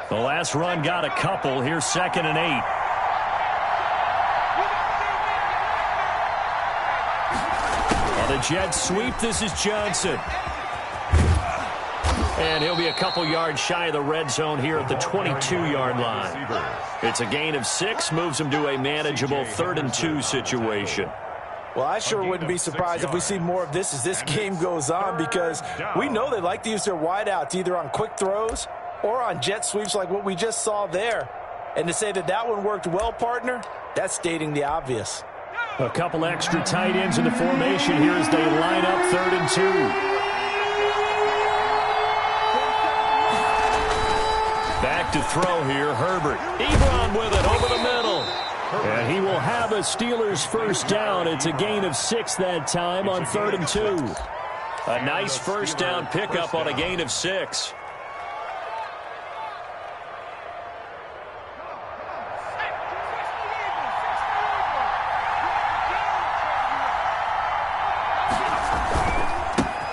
The last run got a couple. Here's 2nd and 8. On the jet sweep, this is Johnson. And he'll be a couple yards shy of the red zone here at the 22-yard line. It's a gain of 6, moves him to a manageable 3rd and 2 situation. Well, I sure wouldn't be surprised if we see more of this as this game goes on, because we know they like to use their wideouts either on quick throws or on jet sweeps like what we just saw there. And to say that that one worked well, partner, that's stating the obvious. A couple extra tight ends in the formation here as they line up 3rd and 2. Back to throw here, Herbert. Ebron with it over the middle. And he will have a Steelers first down. It's a gain of 6 that time on 3rd and 2. A nice first down pickup on a gain of 6.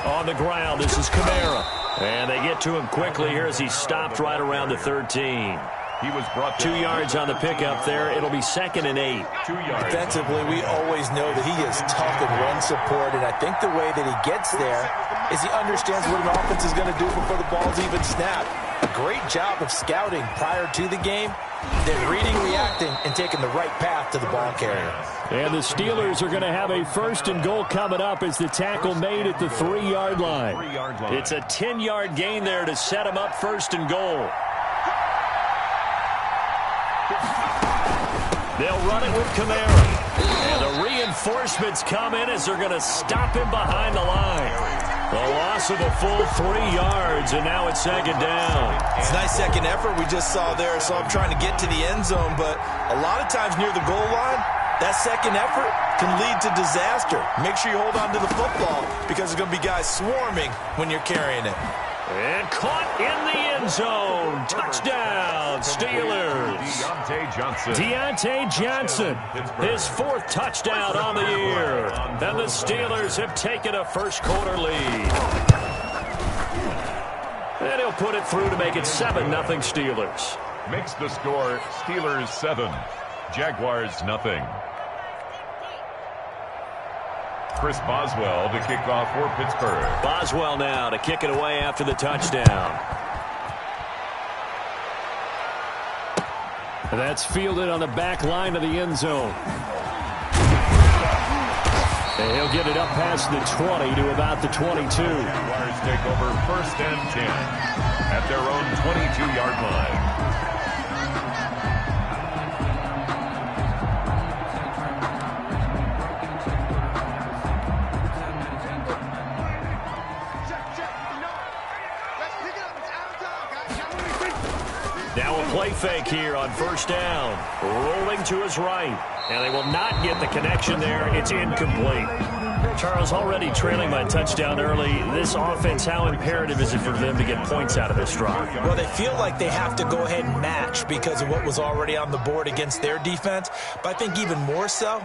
On the ground, this is Kamara. And they get to him quickly here as he stopped right around the 13. He was brought 2 yards on the pickup there. It'll be 2nd and 8. 2 yards. Defensively, we always know that he is tough in run support, and I think the way that he gets there is he understands what an offense is going to do before the ball's even snapped. A great job of scouting prior to the game, then reading, reacting, and taking the right path to the ball carrier. And the Steelers are going to have a 1st and goal coming up as the tackle made at the 3-yard line. It's a 10-yard gain there to set him up 1st and goal. They'll run it with Kamara. And the reinforcements come in as they're going to stop him behind the line. The loss of a full 3 yards, and now it's 2nd down. It's a nice second effort we just saw there, so I'm trying to get to the end zone, but a lot of times near the goal line, that second effort can lead to disaster. Make sure you hold on to the football because there's going to be guys swarming when you're carrying it. And caught in the end zone. Touchdown, Steelers. Deontay Johnson, his 4th touchdown on the year. And the Steelers have taken a first-quarter lead. And he'll put it through to make it 7-0 Steelers. Makes the score Steelers 7, Jaguars 0. Chris Boswell to kick off for Pittsburgh. Boswell now to kick it away after the touchdown. That's fielded on the back line of the end zone. And he'll get it up past the 20 to about the 22. Jaguars take over 1st and 10 at their own 22-yard line. Now a play fake here on 1st down. Rolling to his right. And they will not get the connection there. It's incomplete. Charles, already trailing by a touchdown early. This offense, how imperative is it for them to get points out of this drive? Well, they feel like they have to go ahead and match because of what was already on the board against their defense. But I think even more so,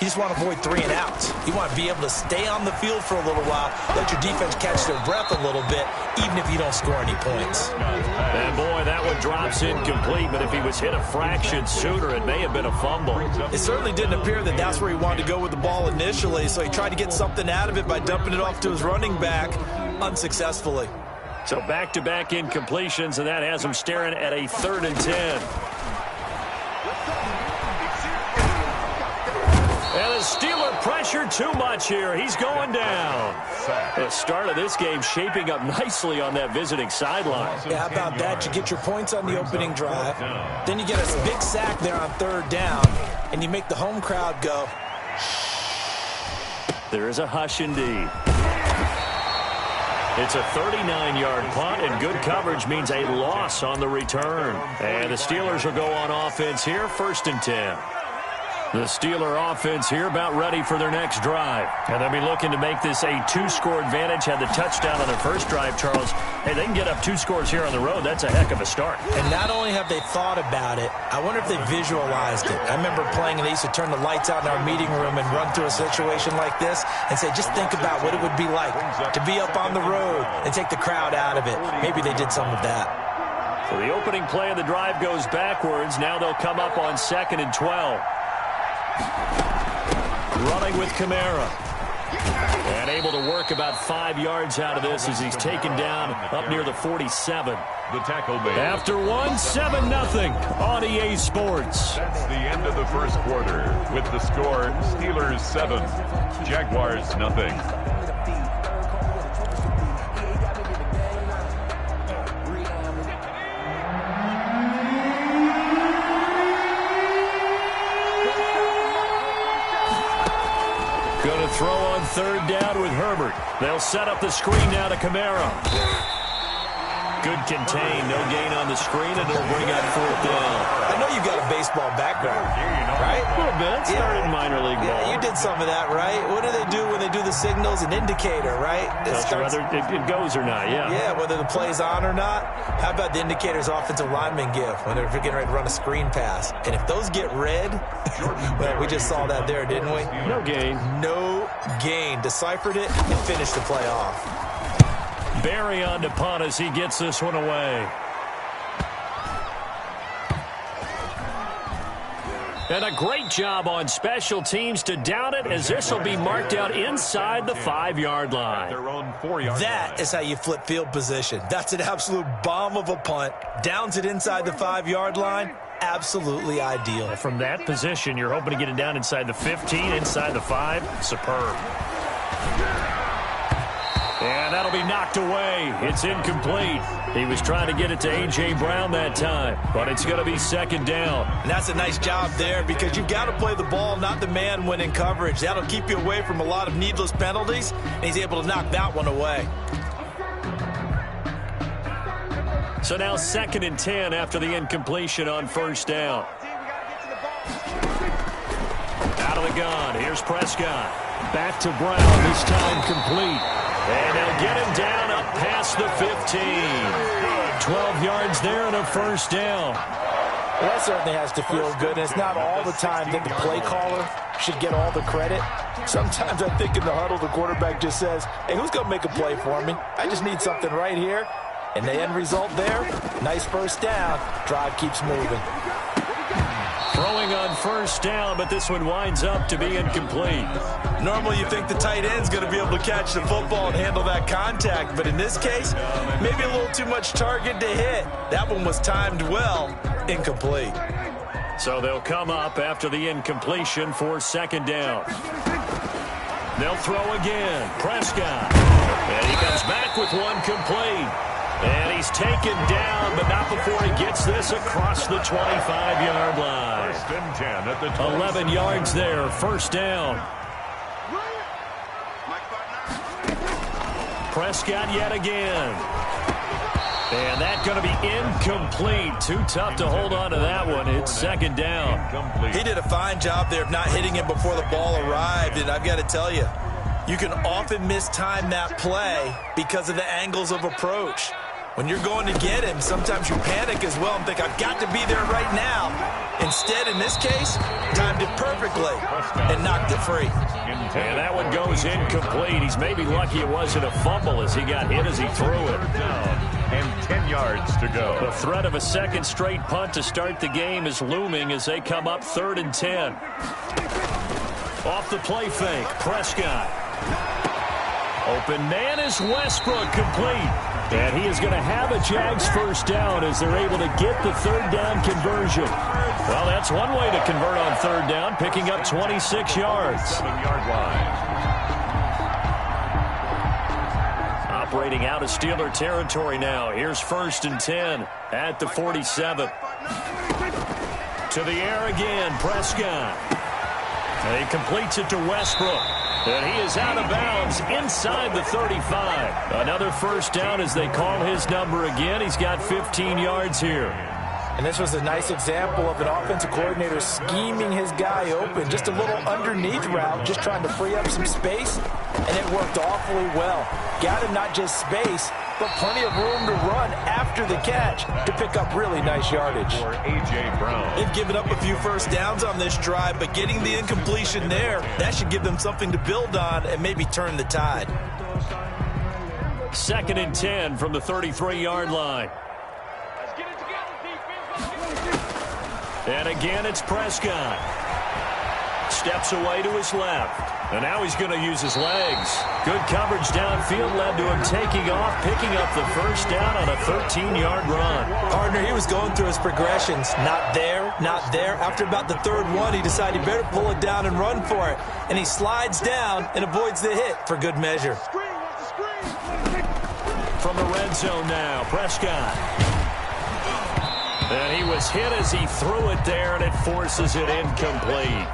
you just want to avoid 3 and outs. You want to be able to stay on the field for a little while, let your defense catch their breath a little bit, even if you don't score any points. And boy, that one drops incomplete, but if he was hit a fraction sooner, it may have been a fumble. It certainly didn't appear that that's where he wanted to go with the ball initially, so he tried to get something out of it by dumping it off to his running back unsuccessfully. So back-to-back incompletions, and that has him staring at a 3rd and 10. And the Steeler pressure too much here. He's going down. The start of this game shaping up nicely on that visiting sideline. Yeah, how about that? You get your points on the opening drive. Then you get a big sack there on 3rd down, and you make the home crowd go. There is a hush indeed. It's a 39-yard punt, and good coverage means a loss on the return. And the Steelers will go on offense here, 1st and 10. The Steeler offense here about ready for their next drive. And they'll be looking to make this a 2-score advantage. Had the touchdown on their first drive, Charles. Hey, they can get up 2 scores here on the road. That's a heck of a start. And not only have they thought about it, I wonder if they visualized it. I remember playing, and they used to turn the lights out in our meeting room and run through a situation like this and say, just think about what it would be like to be up on the road and take the crowd out of it. Maybe they did some of that. So the opening play of the drive goes backwards. Now they'll come up on 2nd and 12. Running with Kamara. And able to work about 5 yards out of this as he's taken down up near the 47. The tackle made. After one, 7-0 on EA Sports. That's the end of the first quarter with the score Steelers 7, Jaguars 0. Going to throw on 3rd down with Herbert. They'll set up the screen now to Kamara. Good contain, no gain on the screen, and it'll bring up 4th down. I know you've got a baseball background, right? A little bit. Started in minor league ball. Yeah, you did some of that, right? What do they do when they do the signals? An indicator, right? Whether it goes or not, yeah. Yeah, whether the play's on or not. How about the indicators offensive linemen give when they're getting ready to run a screen pass? And if those get red, well, we just saw that there, didn't we? No gain. No gain. Deciphered it and finished the play off. Barry on to punt as he gets this one away. And a great job on special teams to down it, as this will be marked out inside the 5-yard line. Their own 4-yard That line. is how you flip field position. That's an absolute bomb of a punt. Downs it inside the 5-yard line. Absolutely ideal. From that position, you're hoping to get it down inside the 15, inside the 5. Superb. And that'll be knocked away. It's incomplete. He was trying to get it to A.J. Brown that time, but it's going to be 2nd down. And that's a nice job there, because you've got to play the ball, not the man when in coverage. That'll keep you away from a lot of needless penalties, and he's able to knock that one away. So now 2nd and 10 after the incompletion on 1st down. Out of the gun. Here's Prescott. Back to Brown, this time complete. And they'll get him down up past the 15. 12 yards there and a 1st down. Well, that certainly has to feel good, and it's not all the time that the play caller should get all the credit. Sometimes I think in the huddle, the quarterback just says, hey, who's going to make a play for me? I just need something right here. And the end result there, nice 1st down. Drive keeps moving. Throwing on 1st down, but this one winds up to be incomplete. Normally you think the tight end's going to be able to catch the football and handle that contact, but in this case, maybe a little too much target to hit. That one was timed well. Incomplete. So they'll come up after the incompletion for 2nd down. They'll throw again. Prescott. And he comes back with one complete. And he's taken down, but not before he gets this across the 25-yard line. 1st and 10 at the 11 yards there, 1st down. Prescott yet again. And that's going to be incomplete. Too tough to hold on to that one. It's 2nd down. He did a fine job there of not hitting him before the ball arrived, and I've got to tell you, you can often mistime that play because of the angles of approach. When you're going to get him, sometimes you panic as well and think, I've got to be there right now. Instead, in this case, timed it perfectly and knocked it free. And that one goes incomplete. He's maybe lucky it wasn't a fumble as he got hit as he threw it. And 10 yards to go. The threat of a 2nd straight punt to start the game is looming as they come up 3rd and 10. Off the play fake, Prescott. Open man is Westbrook, complete. And he is going to have a Jags 1st down as they're able to get the 3rd down conversion. Well, that's one way to convert on 3rd down, picking up 26 yards. 7-yard line. Operating out of Steeler territory now. Here's 1st and 10 at the 47. To the air again, Prescott. And he completes it to Westbrook. And he is out of bounds inside the 35. Another 1st down as they call his number again. He's got 15 yards here. And this was a nice example of an offensive coordinator scheming his guy open. Just a little underneath route, just trying to free up some space, and it worked awfully well. Got him not just space, but plenty of room to run after the catch to pick up really nice yardage. For A.J. Brown. They've given up a few 1st downs on this drive, but getting the incompletion there, that should give them something to build on and maybe turn the tide. 2nd and 10 from the 33-yard line. And again, it's Prescott. Steps away to his left. And now he's going to use his legs. Good coverage downfield led to him taking off, picking up the first down on a 13-yard run. Partner, he was going through his progressions. Not there, not there. After about the third one, he decided he better pull it down and run for it. And he slides down and avoids the hit for good measure. From the red zone now, Prescott. And he was hit as he threw it there, and it forces it incomplete.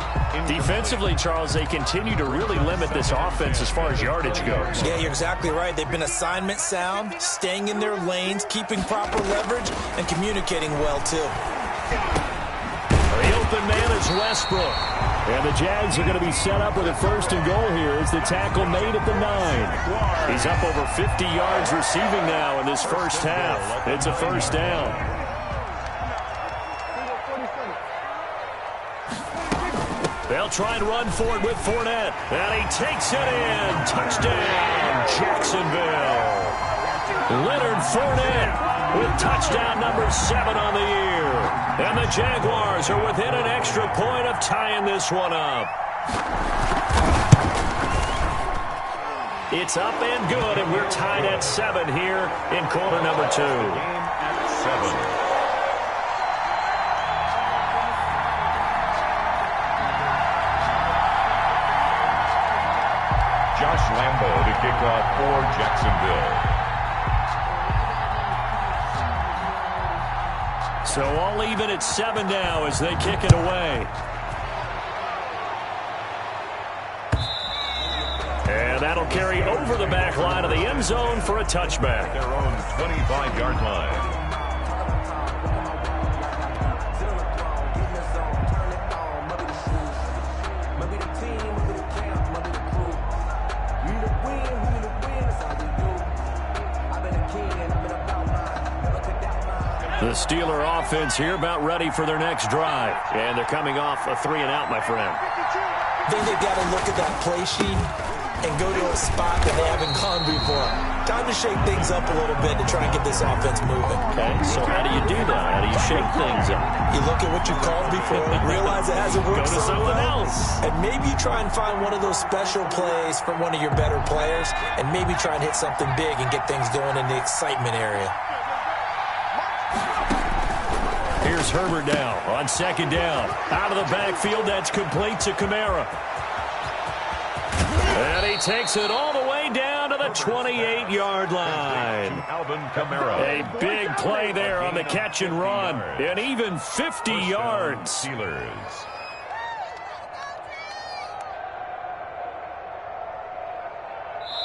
Defensively, Charles, they continue to really limit this offense as far as yardage goes. Yeah, you're exactly right. They've been assignment sound, staying in their lanes, keeping proper leverage, and communicating well, too. The open man is Westbrook. And the Jags are going to be set up with a first and goal here as the tackle made at the 9. He's up over 50 yards receiving now in this first half. It's a first down. They'll try and run for it with Fournette. And he takes it in. Touchdown, Jacksonville. Leonard Fournette with touchdown number 7 on the year. And the Jaguars are within an extra point of tying this one up. It's up and good, and we're tied at 7 here in quarter number 2. Game at 7. Josh Lambo to kick off for Jacksonville. So all even at 7 now as they kick it away. And that'll carry over the back line of the end zone for a touchback. Their own 25-yard line. The Steeler offense here about ready for their next drive. And they're coming off a 3-and-out, my friend. I think they've got to look at that play sheet and go to a spot that they haven't gone before. Time to shake things up a little bit to try and get this offense moving. Okay, so how do you do that? How do you shake things up? You look at what you called before, realize it hasn't worked Go to so someone well, else. and maybe you try and find one of those special plays from one of your better players, and maybe try and hit something big and get things going in the excitement area. Here's Herbert now on 2nd down. Out of the backfield, that's complete to Kamara. And he takes it all the way down to the 28-yard line. Alvin Kamara. A big play there on the catch and run. And even 50 yards. Steelers.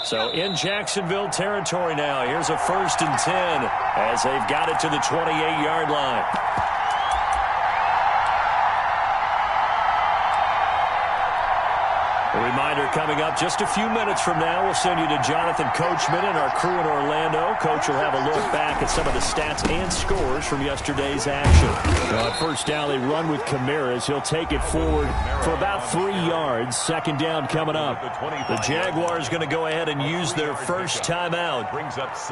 So in Jacksonville territory now. Here's a 1st and 10 as they've got it to the 28-yard line. A reminder coming up just a few minutes from now, we'll send you to Jonathan Coachman and our crew in Orlando. Coach will have a look back at some of the stats and scores from yesterday's action. On 1st down, they run with Kamara as he'll take it forward for about 3 yards. 2nd down coming up. The Jaguars going to go ahead and use their first timeout.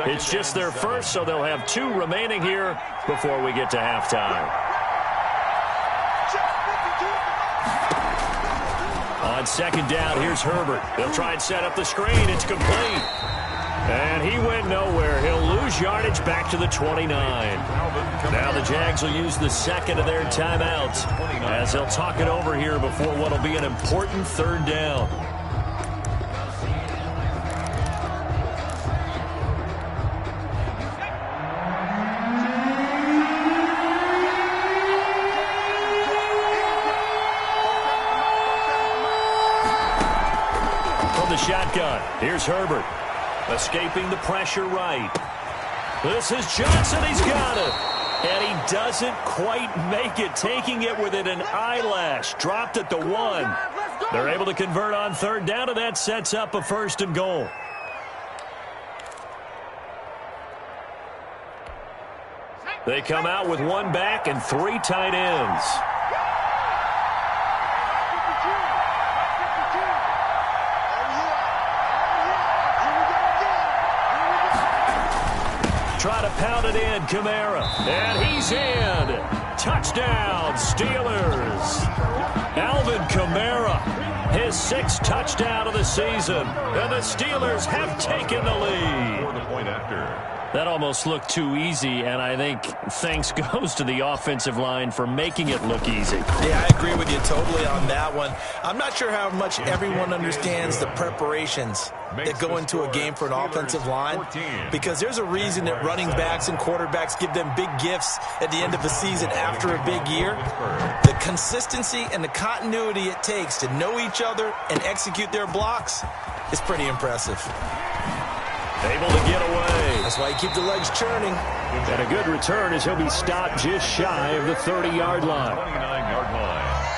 It's just their first, so they'll have 2 remaining here before we get to halftime. On 2nd down, here's Herbert. They'll try and set up the screen. It's complete. And he went nowhere. He'll lose yardage back to the 29. Now the Jags will use the 2nd of their timeouts as they'll talk it over here before what will be an important 3rd down. Shotgun. Here's Herbert. Escaping the pressure right. This is Johnson. He's got it. And he doesn't quite make it. Taking it within an eyelash. Dropped at the 1. They're able to convert on 3rd down, and that sets up a 1st and goal. They come out with 1 back and 3 tight ends. Try to pound it in, Kamara. And he's in. touchdown, Steelers. Alvin Kamara, his 6th touchdown of the season. And the Steelers have taken the lead. For the point after. That almost looked too easy, and I think thanks goes to the offensive line for making it look easy. Yeah, I agree with you totally on that one. I'm not sure how much everyone understands the preparations that go into a game for an offensive line, because there's a reason that running backs and quarterbacks give them big gifts at the end of the season after a big year. The consistency and the continuity it takes to know each other and execute their blocks is pretty impressive. Able to get away. That's why you keep the legs churning. And a good return as he'll be stopped just shy of the 30-yard line. 29-yard line.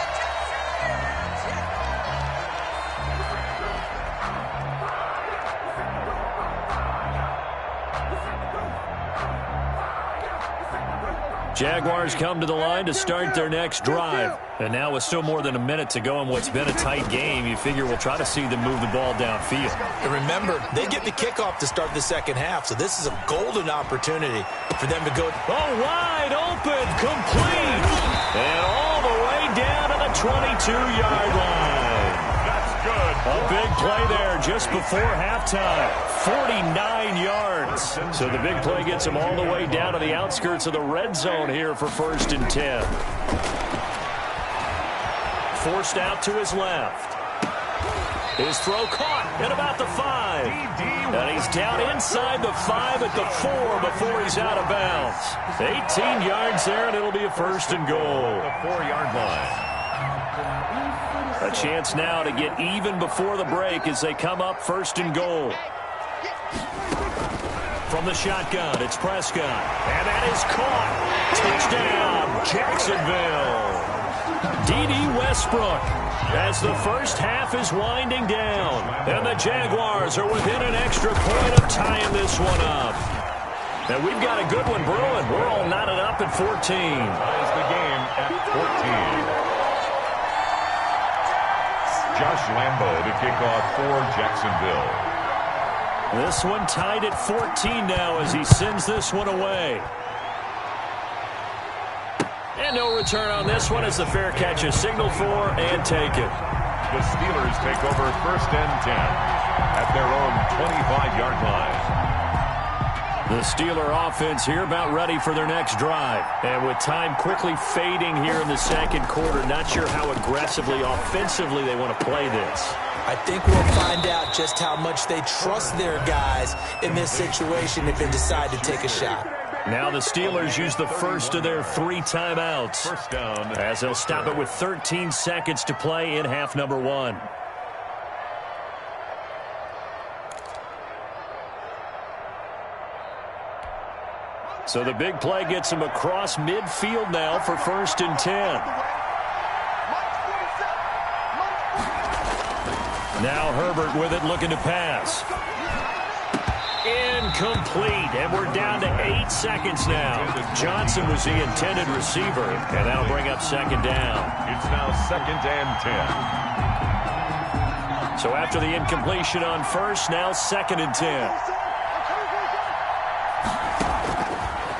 Jaguars come to the line to start their next drive. And now with still more than a minute to go in what's been a tight game, you figure we'll try to see them move the ball downfield. And remember, they get the kickoff to start the second half, so this is a golden opportunity for them to go. Oh, wide open, complete. And all the way down to the 22-yard line. That's good. A big play there just before halftime. 49 yards. So the big play gets him all the way down to the outskirts of the red zone here for 1st and 10. Forced out to his left. His throw caught at about the 5. And he's down inside the 5 at the 4 before he's out of bounds. 18 yards there, and it'll be a 1st and goal. The 4-yard line. A chance now to get even before the break as they come up 1st and goal. From the shotgun, it's Prescott. And that is caught. Touchdown, Jacksonville. D.D. Westbrook as the first half is winding down. And the Jaguars are within an extra point of tying this one up. And we've got a good one brewing. We're all knotted up at 14. Ties the game at 14. Josh Lambo to kick off for Jacksonville. This one tied at 14 now as he sends this one away. And no return on this one as the fair catch is signaled for and taken. The Steelers take over 1st and 10 at their own 25-yard line. The Steeler offense here about ready for their next drive. And with time quickly fading here in the second quarter, not sure how aggressively, offensively they want to play this. I think we'll find out just how much they trust their guys in this situation if they decide to take a shot. Now the Steelers use the first of their 3 timeouts. 1st down. As they'll stop it with 13 seconds to play in half number 1. So the big play gets him across midfield now for 1st and 10. Now Herbert with it, looking to pass. Incomplete, and we're down to 8 seconds now. Johnson was the intended receiver, and that'll bring up 2nd down. It's now 2nd and 10. So after the incompletion on first, now 2nd and 10.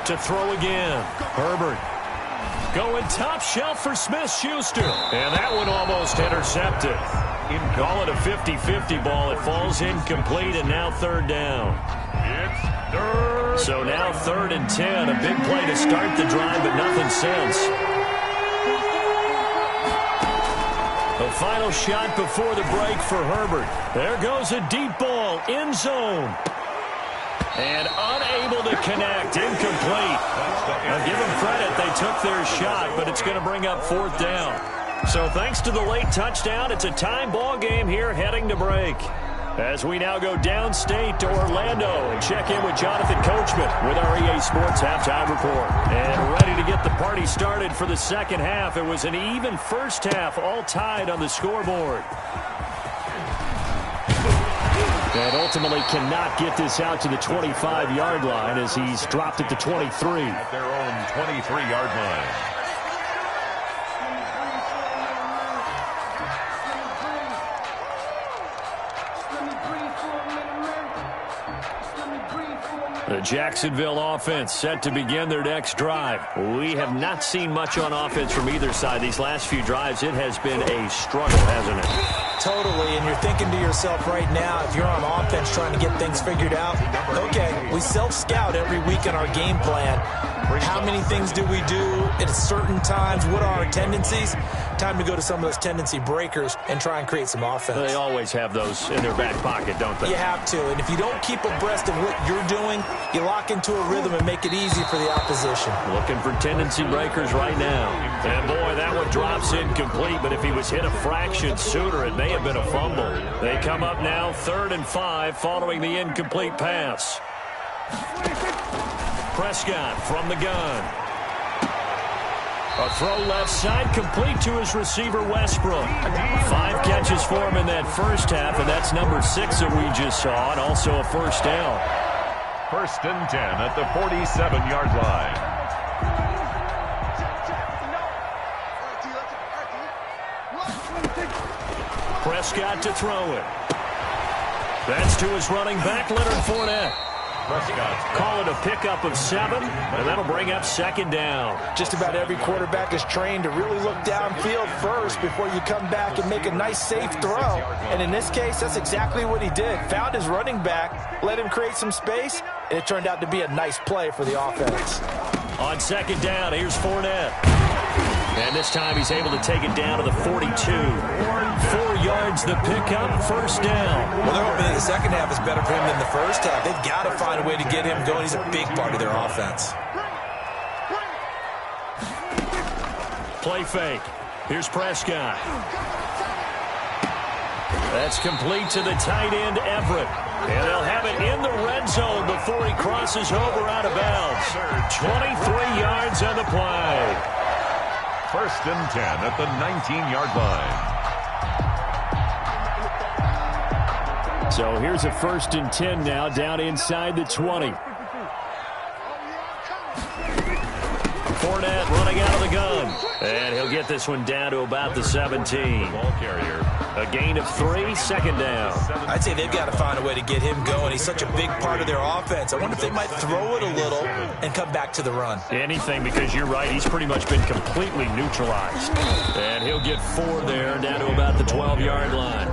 To throw again, Herbert. Going top shelf for Smith-Schuster. And that one almost intercepted. Call it a 50-50 ball. It falls incomplete, and now 3rd down. It's 3rd. So now 3rd and 10. A big play to start the drive, but nothing since. The final shot before the break for Herbert. There goes a deep ball, end zone. And unable to connect, incomplete. Now give them credit, they took their shot, but it's going to bring up 4th down. So thanks to the late touchdown, it's a time ball game here heading to break. As we now go downstate to Orlando and check in with Jonathan Coachman with our EA Sports Halftime Report. And ready to get the party started for the second half. It was an even first half, all tied on the scoreboard. And ultimately cannot get this out to the 25-yard line as he's dropped it to 23. At their own 23-yard line. The Jacksonville offense set to begin their next drive. We have not seen much on offense from either side. These last few drives, it has been a struggle, hasn't it? Totally, and you're thinking to yourself right now, if you're on offense trying to get things figured out, okay, we self-scout every week in our game plan. How many things do we do at certain times? What are our tendencies? Time to go to some of those tendency breakers and try and create some offense. They always have those in their back pocket, don't they? You have to, and if you don't keep abreast of what you're doing, you lock into a rhythm and make it easy for the opposition. Looking for tendency breakers right now. And boy, that one drops incomplete, but if he was hit a fraction sooner, it may have been a fumble. They come up now 3rd and 5 following the incomplete pass. Prescott from the gun. A throw left side, complete to his receiver, Westbrook. 5 catches for him in that first half, and that's number 6 that we just saw, and also a first down. 1st and 10 at the 47-yard line. Prescott to throw it. That's to his running back, Leonard Fournette. Call it a pickup of 7, and that'll bring up 2nd down. Just about every quarterback is trained to really look downfield first before you come back and make a nice, safe throw. And in this case, that's exactly what he did. Found his running back, let him create some space, and it turned out to be a nice play for the offense. On 2nd down, here's Fournette. And this time he's able to take it down to the 42. 4 yards the pickup, 1st down. Well, they're hoping that the second half is better for him than the first half. They've got to find a way to get him going. He's a big part of their offense. Play fake. Here's Prescott. That's complete to the tight end, Everett. And they'll have it in the red zone before he crosses over out of bounds. 23 yards on the play. 1st and 10 at the 19-yard line. So here's a 1st and 10 now, down inside the 20. Fournette running out of the gun. And he'll get this one down to about the 17. Ball carrier. A gain of 3, 2nd down. I'd say they've got to find a way to get him going. He's such a big part of their offense. I wonder if they might throw it a little and come back to the run. Anything, because you're right, he's pretty much been completely neutralized. And he'll get 4 there, down to about the 12-yard line.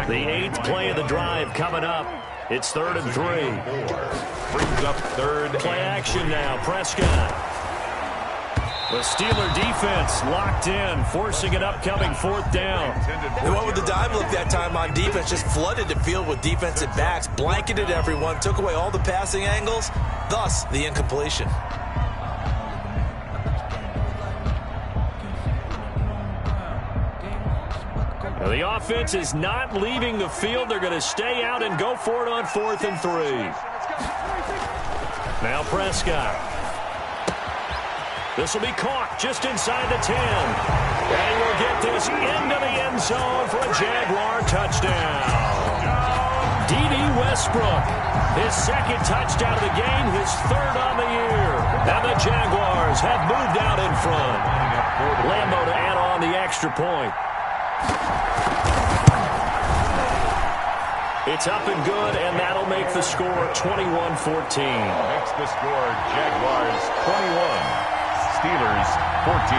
The 8th play of the drive coming up. It's 3rd and 3. Brings up 3rd. Play action now, Prescott. The Steeler defense locked in, forcing an upcoming 4th down. And what would the dive look that time on defense? Just flooded the field with defensive backs, blanketed everyone, took away all the passing angles, thus the incompletion. Now the offense is not leaving the field. They're going to stay out and go for it on 4th and 3. Now Prescott. This will be caught just inside the 10. And he will get this into the end zone for a Jaguar touchdown. D.D. Westbrook, his 2nd touchdown of the game, his 3rd on the year. And the Jaguars have moved out in front. Lambo to add on the extra point. It's up and good, and that'll make the score 21-14. Makes the score Jaguars 21. Steelers 14.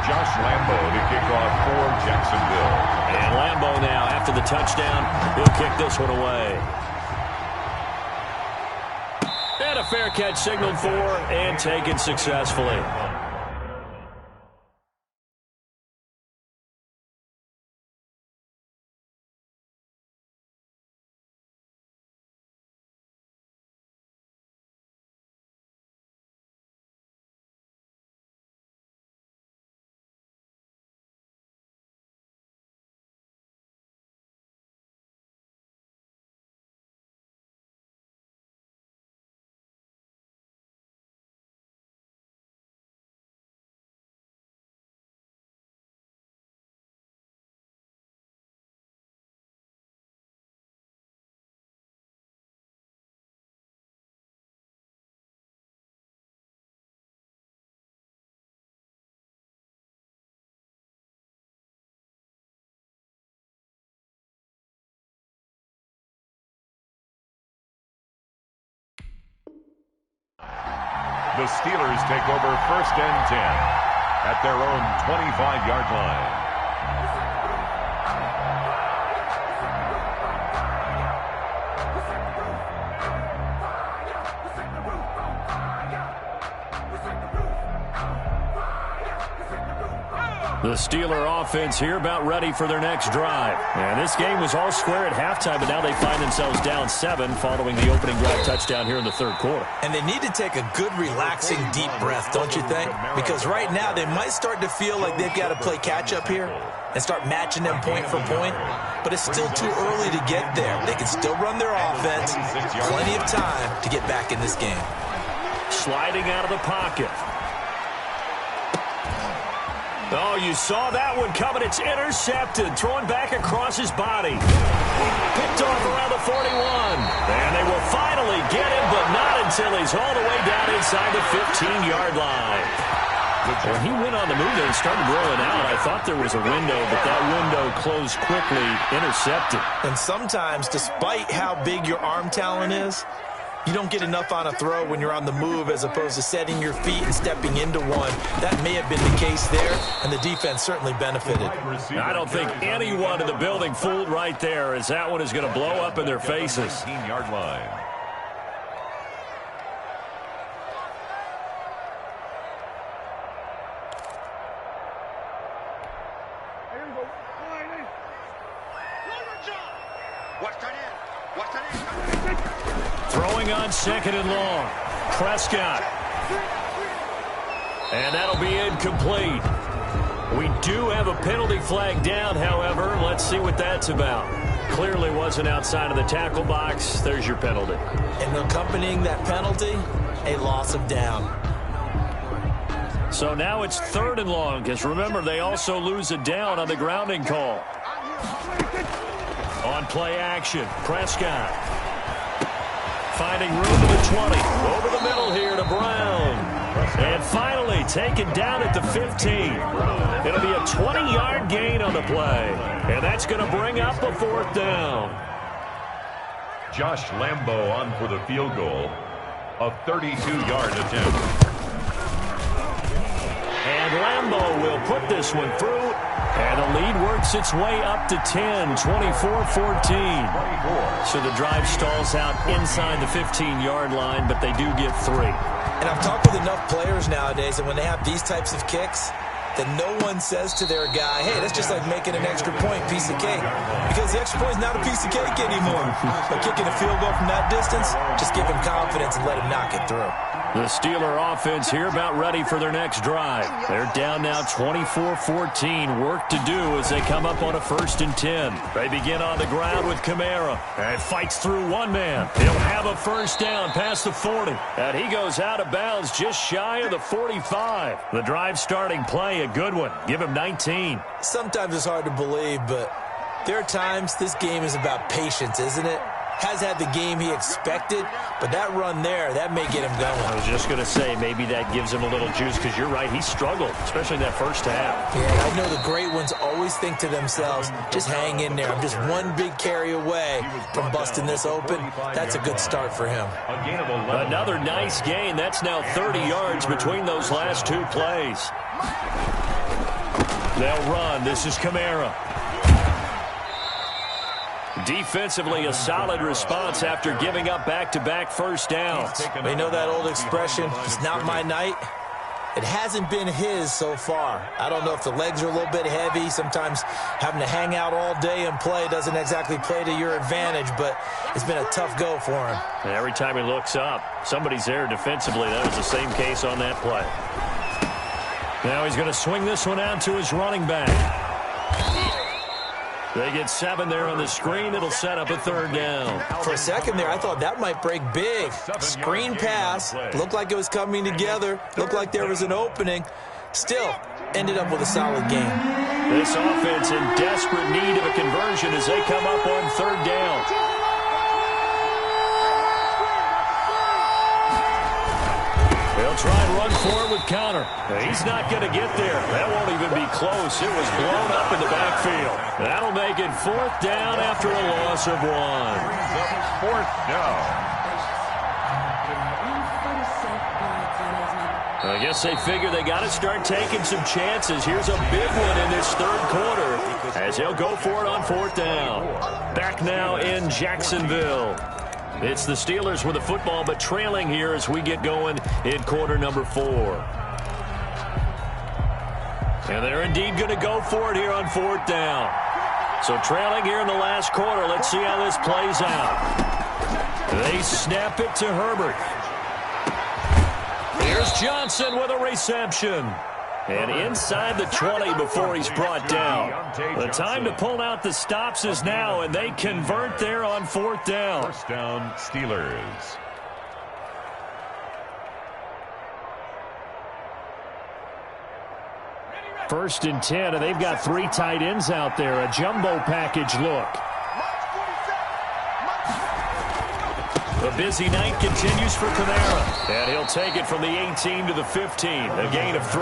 Josh Lambo to kick off for Jacksonville. And Lambo now, after the touchdown, he'll kick this one away. And a fair catch signaled for and taken successfully. The Steelers take over 1st and 10 at their own 25-yard line. The Steeler offense here about ready for their next drive. And this game was all square at halftime, but now they find themselves down 7 following the opening drive touchdown here in the third quarter. And they need to take a good, relaxing, deep breath, don't you think? Because right now they might start to feel like they've got to play catch-up here and start matching them point for point. But it's still too early to get there. They can still run their offense. Plenty of time to get back in this game. Sliding out of the pocket. Oh, you saw that one coming. It's intercepted. Throwing back across his body. Picked off around the 41. And they will finally get him, but not until he's all the way down inside the 15-yard line. When he went on the move there and started rolling out, I thought there was a window, but that window closed quickly, intercepted. And sometimes, despite how big your arm talent is, you don't get enough on a throw when you're on the move as opposed to setting your feet and stepping into one. That may have been the case there, and the defense certainly benefited. I don't think anyone in the building fooled right there, as that one is going to blow up in their faces. 15-yard line. Throwing on 2nd and long. Prescott. And that'll be incomplete. We do have a penalty flag down, however. Let's see what that's about. Clearly wasn't outside of the tackle box. There's your penalty. And accompanying that penalty, a loss of down. So now it's 3rd and long, because remember, they also lose a down on the grounding call. On play action, Prescott. Finding room to the 20. Over the middle here to Brown. And finally taken down at the 15. It'll be a 20-yard gain on the play. And that's going to bring up a 4th down. Josh Lambo on for the field goal. A 32-yard attempt. And Lambo will put this one through. And the lead works its way up to 10, 24-14. So the drive stalls out inside the 15-yard line, but they do get 3. And I've talked with enough players nowadays, and when they have these types of kicks, that no one says to their guy, hey, that's just like making an extra point, piece of cake. Because the extra point is not a piece of cake anymore. But kicking a field goal from that distance, just give him confidence and let him knock it through. The Steeler offense here about ready for their next drive. They're down now 24-14. Work to do as they come up on a 1st and 10. They begin on the ground with Kamara. And fights through one man. He'll have a 1st down past the 40. And he goes out of bounds just shy of the 45. The drive starting play, a good one. Give him 19. Sometimes it's hard to believe, but there are times this game is about patience, isn't it? Has had the game he expected, but that run there, that may get him going. I was just going to say, maybe that gives him a little juice, because you're right, he struggled, especially in that 1st half. Yeah, I know the great ones always think to themselves, just hang in there. I'm just one big carry away from busting this open. That's a good start for him. Another nice gain. That's now 30 yards between those last 2 plays. They'll run. This is Kamara. Defensively, a solid response after giving up back-to-back 1st downs. You know that old expression, it's not my night? It hasn't been his so far. I don't know if the legs are a little bit heavy. Sometimes having to hang out all day and play doesn't exactly play to your advantage, but it's been a tough go for him. And every time he looks up, somebody's there defensively. That was the same case on that play. Now he's going to swing this one out to his running back. They get 7 there on the screen. It'll set up a 3rd down. For a second there, I thought that might break big. Screen pass. Looked like it was coming together. Looked like there was an opening. Still, ended up with a solid game. This offense in desperate need of a conversion as they come up on 3rd down. They'll try and run forward with Connor. He's not going to get there. That won't even be close. It was blown up in the backfield. That'll make it 4th down after a loss of 1. 4th down. I guess they figure they got to start taking some chances. Here's a big one in this third quarter as he'll go for it on fourth down. Back now in Jacksonville. It's the Steelers with the football, but trailing here as we get going in quarter number 4. And they're indeed going to go for it here on fourth down. So trailing here in the last quarter. Let's see how this plays out. They snap it to Herbert. Here's Johnson with a reception. And inside the 20 before he's brought down. The time to pull out the stops is now, and they convert there on fourth down. First down, Steelers. First and 10, and they've got 3 tight ends out there. A jumbo package look. The busy night continues for Kamara. And he'll take it from the 18 to the 15. A gain of 3.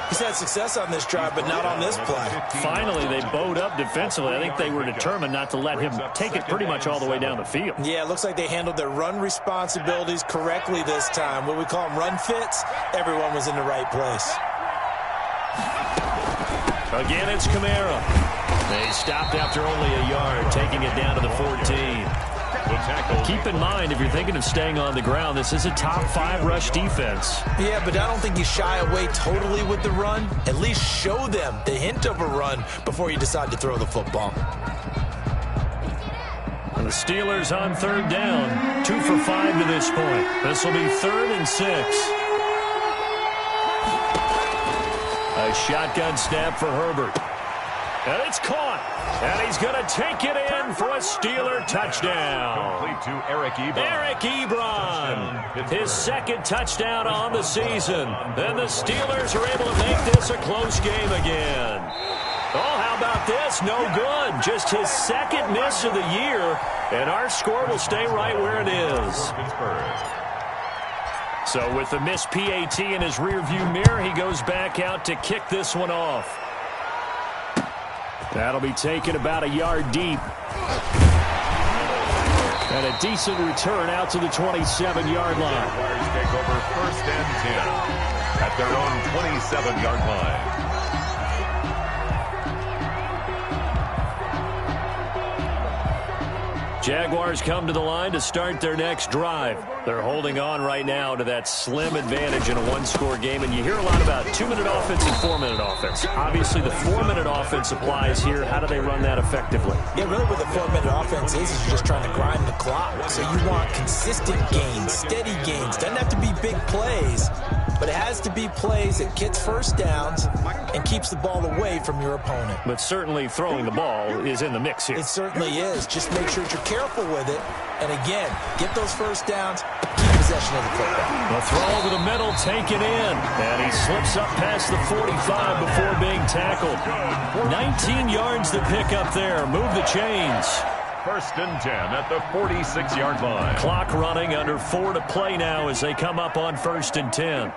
He's had success on this drive, but not on this play. Finally, they bowed up defensively. I think they were determined not to let him take it pretty much all the way down the field. Yeah, it looks like they handled their run responsibilities correctly this time. What we call them run fits, everyone was in the right place. Again, it's Kamara. They stopped after only a yard, taking it down to the 14. Keep in mind, if you're thinking of staying on the ground, this is a top 5 rush defense. Yeah, but I don't think you shy away totally with the run. At least show them the hint of a run before you decide to throw the football. And the Steelers on third down, 2 for 5 to this point. This will be 3rd and 6. A shotgun snap for Herbert. And it's caught. And he's going to take it in for a Steeler touchdown. Complete to Eric Ebron. Eric Ebron, his 2nd touchdown on the season. And the Steelers are able to make this a close game again. Oh, how about this? No good. Just his 2nd miss of the year. And our score will stay right where it is. So with the missed PAT in his rearview mirror, he goes back out to kick this one off. That'll be taken about a yard deep. And a decent return out to the 27-yard line. Jaguars take over 1st and 10 at their own 27-yard line. Jaguars come to the line to start their next drive. They're holding on right now to that slim advantage in a 1-score game, and you hear a lot about 2-minute offense and 4-minute offense. Obviously, the 4-minute offense applies here. How do they run that effectively? Yeah, really what the 4-minute offense is you're just trying to grind the clock. So you want consistent gains, steady gains. Doesn't have to be big plays, but it has to be plays that gets first downs and keeps the ball away from your opponent. But certainly throwing the ball is in the mix here. It certainly is. Just make sure that you're careful with it. And again, get those first downs, keep possession of the football. The throw over the middle taken in. And he slips up past the 45 before being tackled. 19 yards to pick up there. Move the chains. 1st and 10 at the 46-yard line. Clock running, under 4 to play now as they come up on 1st and 10.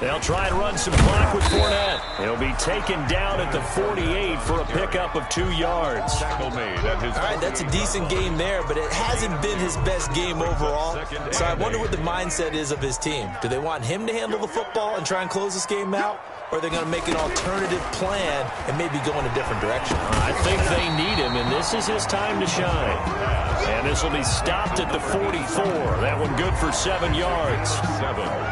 They'll try and run some clock with Fournette. He'll be taken down at the 48 for a pickup of 2 yards. Tackle made at his. All right, that's a decent game there, but it hasn't been his best game overall. So I wonder what the mindset is of his team. Do they want him to handle the football and try and close this game out? Or are they going to make an alternative plan and maybe go in a different direction? I think they need him, and this is his time to shine. And this will be stopped at the 44. That one good for 7 yards.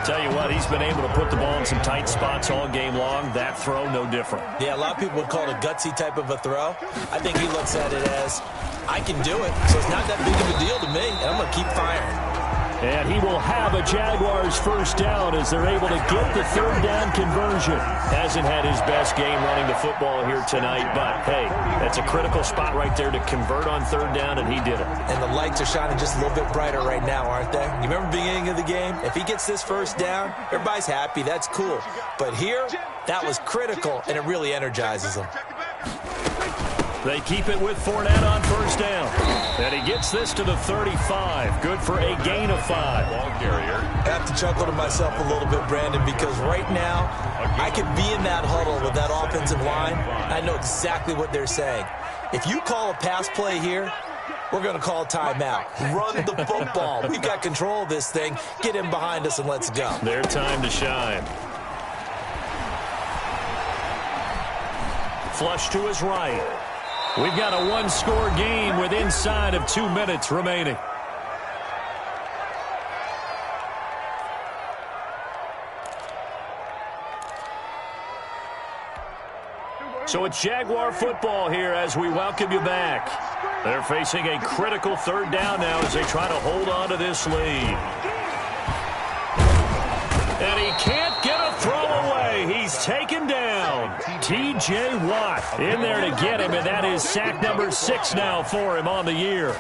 Tell you what, he's been able to put the ball in some tight spots all game long. That throw, no different. Yeah, a lot of people would call it a gutsy type of a throw. I think he looks at it as, I can do it, so it's not that big of a deal to me, and I'm going to keep firing. And he will have a Jaguars first down as they're able to get the 3rd down conversion. Hasn't had his best game running the football here tonight, but hey, that's a critical spot right there to convert on 3rd down, and he did it. And the lights are shining just a little bit brighter right now, aren't they? You remember the beginning of the game? If he gets this first down, everybody's happy. That's cool. But here, that was critical, and it really energizes them. They keep it with Fournette on 1st down. And he gets this to the 35. Good for a gain of 5. Ball carrier. I have to chuckle to myself a little bit, Brandon, because right now I could be in that huddle with that offensive line. I know exactly what they're saying. If you call a pass play here, We're going to call timeout. Run the football. We've got control of this thing. Get him behind us and let's go. Their time to shine. Flush to his right. We've got a one-score game with inside of 2 minutes remaining. So it's Jaguar football here as we welcome you back. They're facing a critical third down now as they try to hold on to this lead. And he can't get a throw away. He's taken down. T.J. Watt in there to get him, and that is sack number 6 now for him on the year.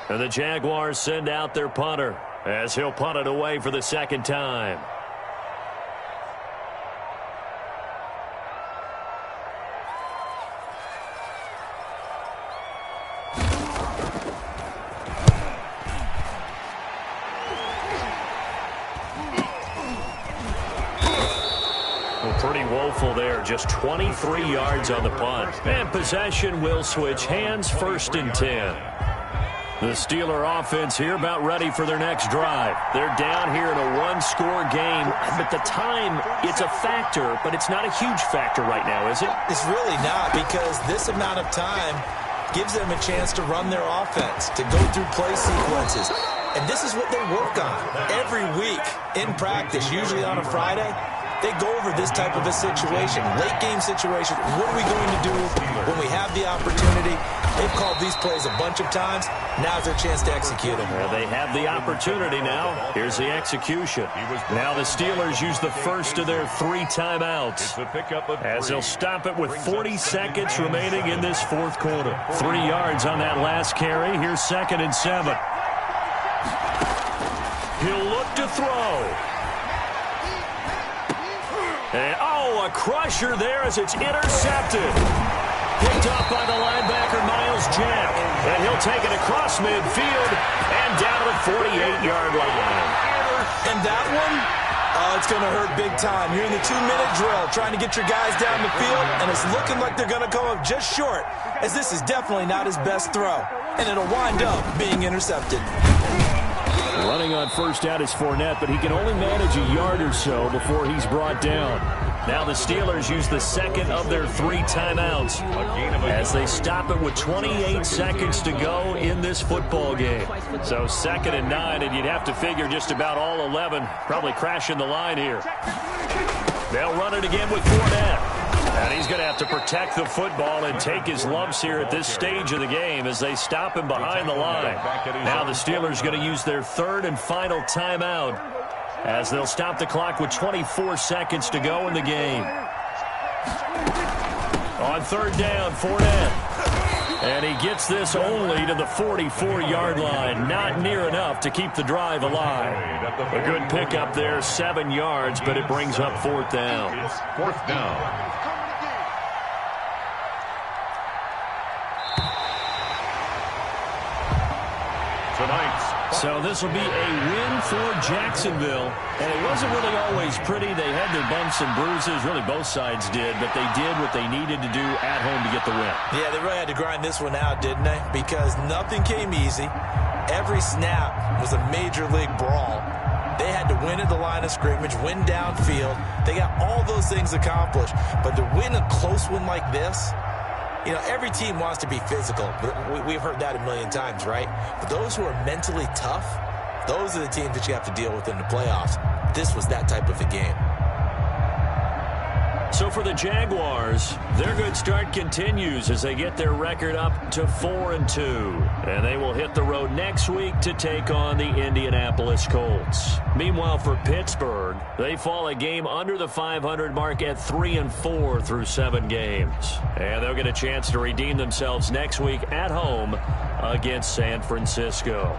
And the Jaguars send out their punter as he'll punt it away for the second time. Pretty woeful there, just 23 yards on the punt. And possession will switch hands, 1st and 10. The Steeler offense here about ready for their next drive. They're down here in a one-score game, but the time, it's a factor, but it's not a huge factor right now, is it? It's really not, because this amount of time gives them a chance to run their offense, to go through play sequences. And this is what they work on every week in practice, usually on a Friday. They go over this type of a situation, late-game situation. What are we going to do when we have the opportunity? They've called these plays a bunch of times. Now's their chance to execute them. Well, they have the opportunity now. Here's the execution. Now the Steelers use the first of their 3 timeouts as they'll stop it with 40 seconds remaining in this fourth quarter. 3 yards on that last carry. Here's 2nd and 7. He'll look to throw. And, a crusher there as it's intercepted. Picked up by the linebacker, Miles Jack. And he'll take it across midfield and down to the 48-yard line. And that one, it's going to hurt big time. You're in the 2-minute drill trying to get your guys down the field, and it's looking like they're going to come up just short, as this is definitely not his best throw. And it'll wind up being intercepted. Running on first down is Fournette, but he can only manage a yard or so before he's brought down. Now the Steelers use the second of their 3 timeouts as they stop it with 28 seconds to go in this football game. So 2nd and 9, and you'd have to figure just about all 11 probably crashing the line here. They'll run it again with Fournette. And he's going to have to protect the football and take his lumps here at this stage of the game as they stop him behind the line. Now the Steelers going to use their 3rd and final timeout as they'll stop the clock with 24 seconds to go in the game. On 3rd down, Fournette. And he gets this only to the 44-yard line. Not near enough to keep the drive alive. A good pickup there, 7 yards, but it brings up 4th down. It's 4th down. So this will be a win for Jacksonville. And it wasn't really always pretty. They had their bumps and bruises. Really, both sides did. But they did what they needed to do at home to get the win. Yeah, they really had to grind this one out, didn't they? Because nothing came easy. Every snap was a major league brawl. They had to win at the line of scrimmage, win downfield. They got all those things accomplished. But to win a close one like this, you know, every team wants to be physical. We've heard that a million times, right? But those who are mentally tough, those are the teams that you have to deal with in the playoffs. This was that type of a game. So for the Jaguars, their good start continues as they get their record up to 4-2. And they will hit the road next week to take on the Indianapolis Colts. Meanwhile, for Pittsburgh, they fall a game under the 500 mark at 3-4 through 7 games. And they'll get a chance to redeem themselves next week at home against San Francisco.